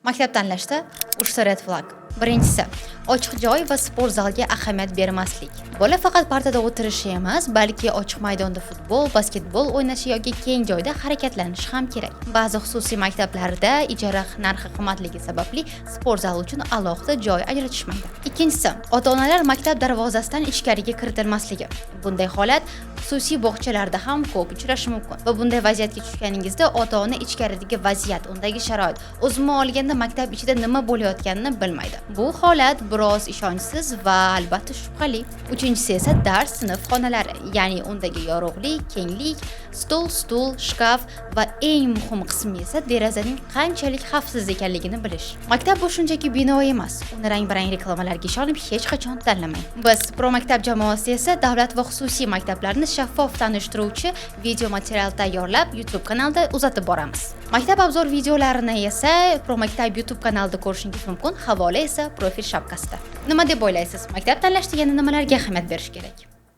Maktab tanlashda 3 red flag. Birinchisi, ochiq joy va sport zalga ahamiyat bermaslik. Bola faqat partada o'tirishi emas, balki ochiq maydonda futbol, basketbol o'ynashi yoki keng joyda harakatlanishi ham kerak. Ba'zi xususiy maktablarda ijara narxi qimmatligi sababli sport zal uchun alohida joy ajratishmaydi. Ikkinchisi, ota-onalar maktab darvozasidan ichkariga kiritilmasligi. Bunday holat xususiy bog'chalarda ham ko'p uchrashi mumkin. Va bunday vaziyatga tushganingizda ota-ona ichkaridagi vaziyat, undagi sharoit, o'zini olganda maktab ichida nima bo'layotganini bilmaydi. Bu holat biroz ishonchsiz va albatta shubhali. Uchinchisi esa dars sinf xonalari, ya'ni undagi yorug'lik, kenglik, stul, shkaf va eng muhim qismi esa derazaning qanchalik xavfsiz ekanligini bilish. Maktab bu shunchaki bino emas. Uni rang-barang reklamalarga ishonib hech qachon tanlamang. Biz Pro maktab jamoasi esa davlat va xususiy maktablarni shaffof tanishtiruvchi video material tayyorlab YouTube kanalida uzatib boramiz. Maktab obzor videolarini esa Pro maktab YouTube kanalida ko'rishingiz mumkin. Havola esa profil shapkasida. Nima deb o'ylaysiz? Maktab tanlashda yana nimalarga ahamiyat berish kerak?